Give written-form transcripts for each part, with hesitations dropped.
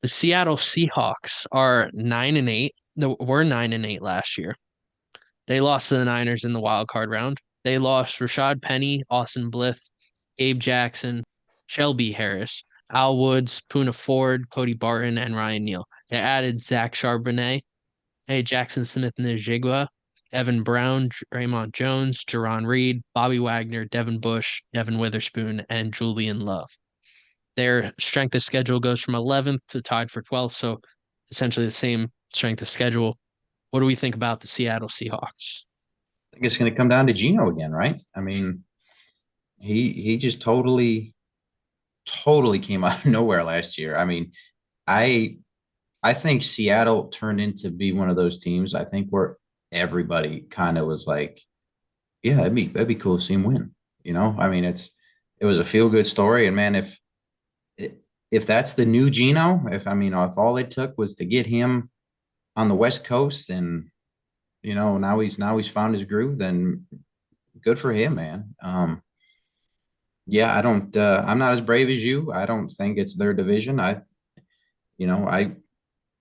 The Seattle Seahawks are 9-8. No, were 9-8 last year. They lost to the Niners in the wild card round. They lost Rashad Penny, Austin Blythe, Gabe Jackson, Shelby Harris, Al Woods, Poona Ford, Cody Barton, and Ryan Neal. They added Zach Charbonnet, Jackson Smith Njigba, Evan Brown, Draymond Jones, Jerron Reed, Bobby Wagner, Devin Bush, Devin Witherspoon, and Julian Love. Their strength of schedule goes from 11th to tied for 12th, so essentially the same strength of schedule. What do we think about the Seattle Seahawks? I think it's going to come down to Geno again, right? I mean, he just totally came out of nowhere last year. I mean, I I think Seattle turned into be one of those teams. I think where everybody kind of was like, yeah, that'd be cool to see him win. I mean, it was a feel good story, and man, if that's the new Geno, if all it took was to get him on the West Coast, and now he's found his groove, then good for him, man. Yeah, I'm not as brave as you. I don't think it's their division. I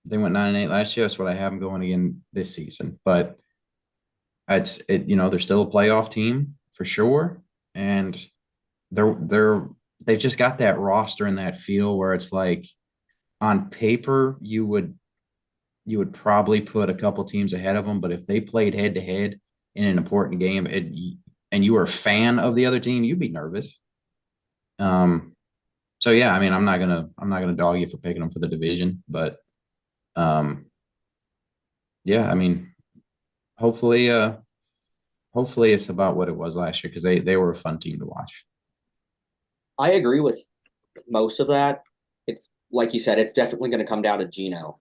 they went 9-8 last year. That's what I have them going again this season. But they're still a playoff team for sure, and they've just got that roster and that feel where it's like on paper you would probably put a couple teams ahead of them, but if they played head to head in an important game, and you were a fan of the other team, you'd be nervous. Um, so yeah, I mean, I'm not gonna dog you for picking them for the division, but um, yeah, I mean, hopefully, hopefully it's about what it was last year because they were a fun team to watch. I agree with most of that. It's like you said, it's definitely going to come down to Geno,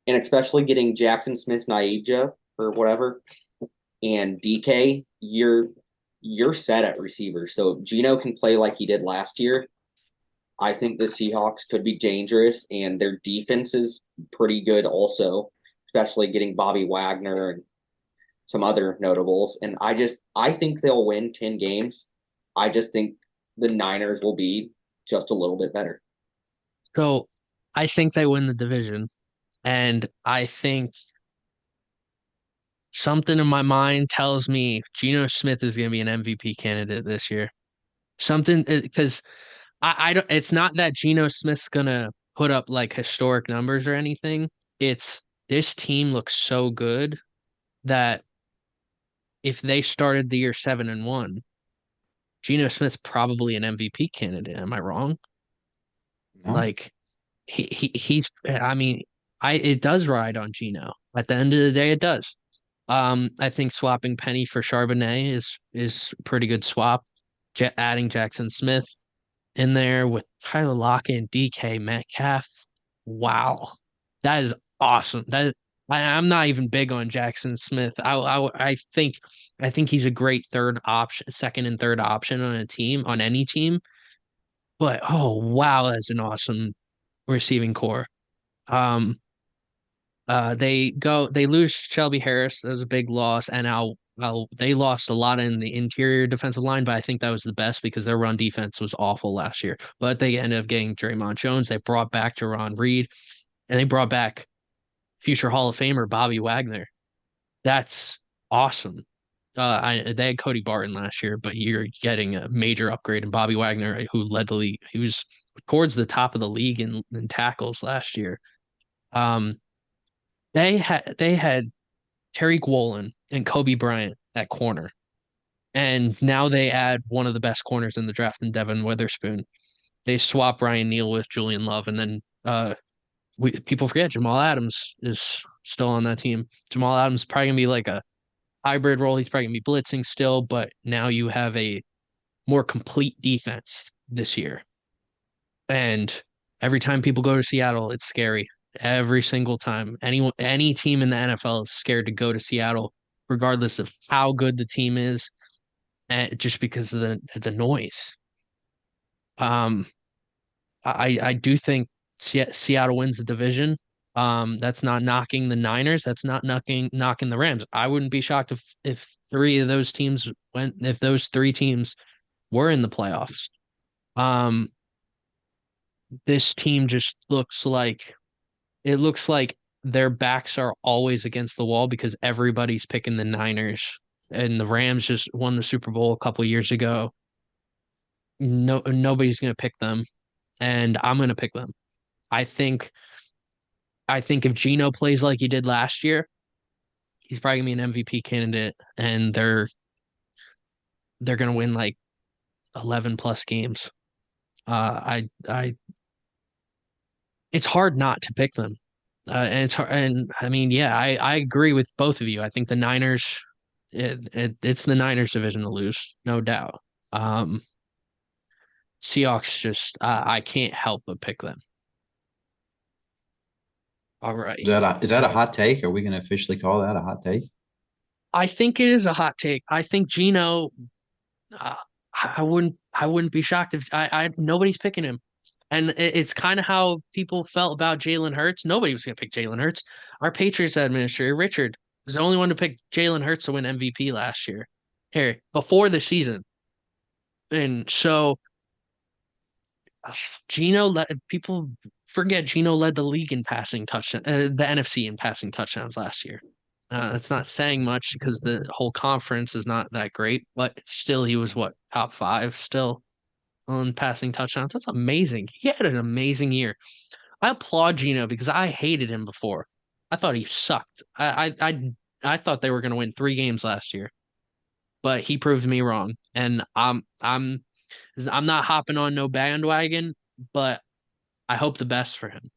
and especially getting Jackson Smith Naija or whatever and DK. You're set at receiver. So if Geno can play like he did last year, I think the Seahawks could be dangerous, and their defense is pretty good also, especially getting Bobby Wagner and some other notables. And I think they'll win 10 games. I just think the Niners will be just a little bit better. So I think they win the division, and I think something in my mind tells me Geno Smith is going to be an MVP candidate this year. Something because I don't. It's not that Geno Smith's gonna put up like historic numbers or anything. It's this team looks so good that if they started the year 7-1, Geno Smith's probably an MVP candidate. Am I wrong? No, Like he's. I mean, it does ride on Geno. At the end of the day, it does. I think swapping Penny for Charbonnet is a pretty good swap. Adding Jackson Smith in there with Tyler Lockett and DK Metcalf. Wow. That is awesome. I'm not even big on Jackson Smith. I think he's a great third option, second and third option on a team, on any team. But oh wow, that's an awesome receiving core. Um they lose Shelby Harris. That was a big loss, and they lost a lot in the interior defensive line, but I think that was the best because their run defense was awful last year. But they ended up getting Draymond Jones. They brought back Jerron Reed, and they brought back future Hall of Famer Bobby Wagner. That's awesome. They had Cody Barton last year, but you're getting a major upgrade in Bobby Wagner, who led the league. He was towards the top of the league in tackles last year. Um, they had Terry Gwolin and Kobe Bryant at corner. And now they add one of the best corners in the draft in Devin Witherspoon. They swap Ryan Neal with Julian Love, and then people forget Jamal Adams is still on that team. Jamal Adams is probably gonna be like a hybrid role. He's probably gonna be blitzing still, but now you have a more complete defense this year. And every time people go to Seattle, it's scary. Every single time. Any team in the NFL is scared to go to Seattle, regardless of how good the team is, just because of the noise. Um, I do think Seattle wins the division. That's not knocking the Niners. That's not knocking the Rams. I wouldn't be shocked if three of those teams went if those three teams were in the playoffs. Um, this team just looks like it looks like their backs are always against the wall because everybody's picking the Niners. And the Rams just won the Super Bowl a couple years ago. No, nobody's gonna pick them, and I'm gonna pick them. I think I think if Gino plays like he did last year, he's probably gonna be an MVP candidate, and they're gonna win like 11 plus games. I it's hard not to pick them. And it's hard, and I mean, yeah, I agree with both of you. I think the Niners, it's the Niners division to lose, no doubt. Um, Seahawks just, I can't help but pick them. All right. Is that a hot take? Are we going to officially call that a hot take? I think it is a hot take. I think Gino, uh, I wouldn't be shocked if nobody's picking him. And it's kind of how people felt about Jalen Hurts. Nobody was going to pick Jalen Hurts. Our Patriots administrator, Richard, was the only one to pick Jalen Hurts to win MVP last year, here before the season. And so Gino led people forget Gino led the league in passing touchdown, the NFC in passing touchdowns last year. That's not saying much because the whole conference is not that great, but still he was what, top five still on passing touchdowns. That's amazing. He had an amazing year. I applaud Gino because I hated him before. I thought he sucked. I thought they were going to win 3 games last year, but he proved me wrong. And I'm not hopping on no bandwagon, but I hope the best for him.